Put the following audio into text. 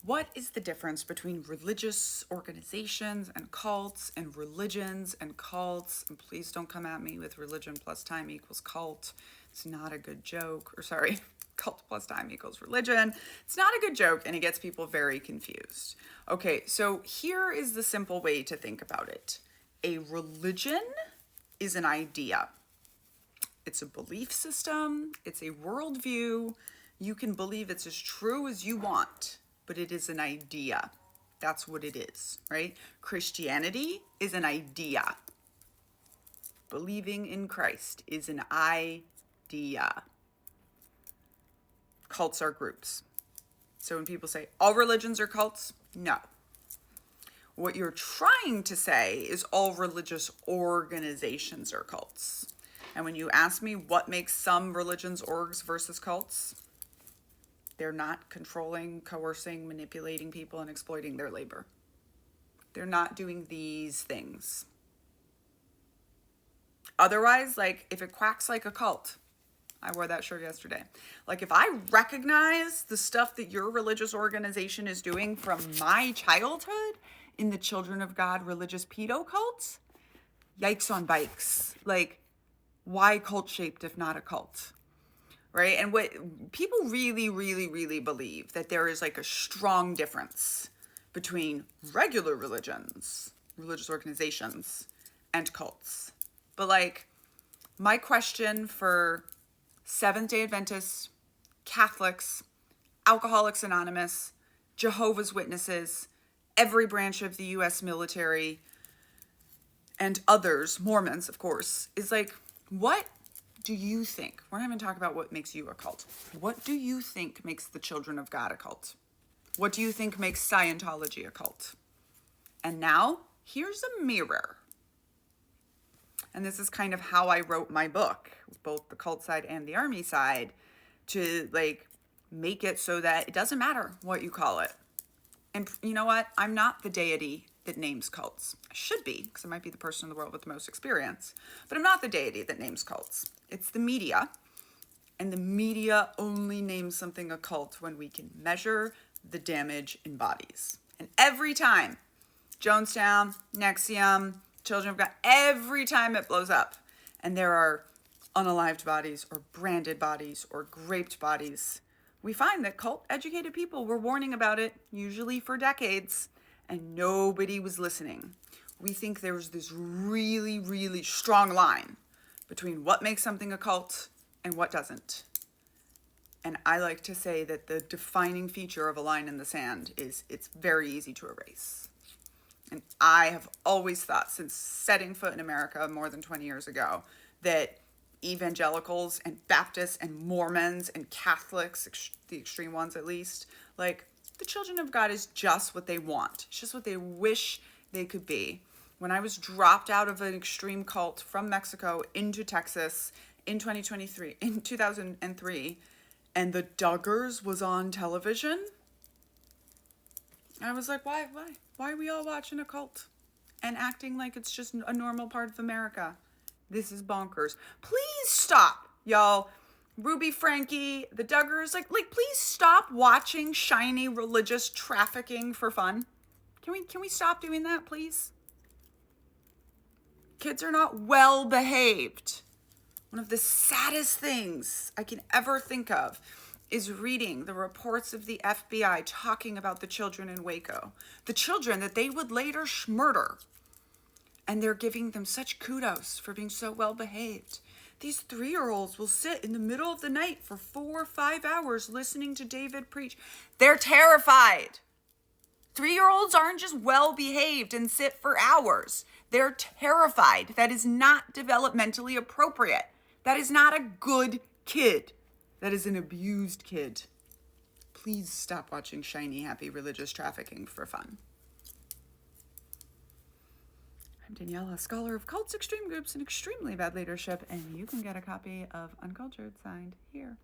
What is the difference between religious organizations and cults and religions and cults? And please don't come at me with religion plus time equals cult. It's not a good joke. Or sorry, cult plus time equals religion. It's not a good joke and it gets people very confused. Okay, so here is the simple way to think about it. A religion is an idea. It's a belief system. It's a worldview. You can believe it's as true as you want, but it is an idea. That's what it is, right? Christianity is an idea. Believing in Christ is an idea. Cults are groups. So when people say all religions are cults, no. What you're trying to say is all religious organizations are cults. And when you ask me what makes some religions orgs versus cults, they're not controlling, coercing, manipulating people, and exploiting their labor. They're not doing these things. Otherwise, like if it quacks like a cult, I wore that shirt yesterday. Like if I recognize the stuff that your religious organization is doing from my childhood in the Children of God religious pedo cults, yikes on bikes. Like, why cult shaped if not a cult? Right? And what people really believe that there is like a strong difference between regular religions, religious organizations, and cults. But like, my question for Seventh-day Adventists, Catholics, Alcoholics Anonymous, Jehovah's Witnesses, every branch of the U.S. military, and others, Mormons, of course, is like, what do you think? We're not even talking about what makes you a cult. What do you think makes the Children of God a cult? What do you think makes Scientology a cult? And now, here's a mirror. And this is kind of how I wrote my book, both the cult side and the army side, to like make it so that it doesn't matter what you call it. And you know what? I'm not the deity that names cults. I should be, because I might be the person in the world with the most experience. But I'm not the deity that names cults. It's the media. And the media only names something a cult when we can measure the damage in bodies. And every time, Jonestown, NXIVM, Children of God, every time it blows up, and there are unalived bodies or branded bodies or graped bodies, we find that cult-educated people were warning about it, usually for decades, and nobody was listening. We think there's this really strong line between what makes something a cult and what doesn't. And I like to say that the defining feature of a line in the sand is it's very easy to erase. And I have always thought, since setting foot in America more than 20 years ago, that evangelicals and Baptists and Mormons and Catholics, the extreme ones at least, like the Children of God is just what they want. It's just what they wish they could be. When I was dropped out of an extreme cult from Mexico into Texas in 2003, and the Duggars was on television, I was like, why? Why are we all watching a cult and acting like it's just a normal part of America? This is bonkers. Please stop, y'all. Ruby Frankie, the Duggars, like please stop watching shiny religious trafficking for fun. Can we stop doing that, please? Kids are not well behaved. One of the saddest things I can ever think of is reading the reports of the FBI talking about the children in Waco, the children that they would later murder. And they're giving them such kudos for being so well behaved. These 3-year-olds will sit in the middle of the night for 4 or 5 hours listening to David preach. They're terrified. 3-year-olds aren't just well behaved and sit for hours. They're terrified. That is not developmentally appropriate. That is not a good kid. That is an abused kid. Please stop watching shiny, happy religious trafficking for fun. I'm Daniela, a scholar of cults, extreme groups, and extremely bad leadership, and you can get a copy of Uncultured signed here.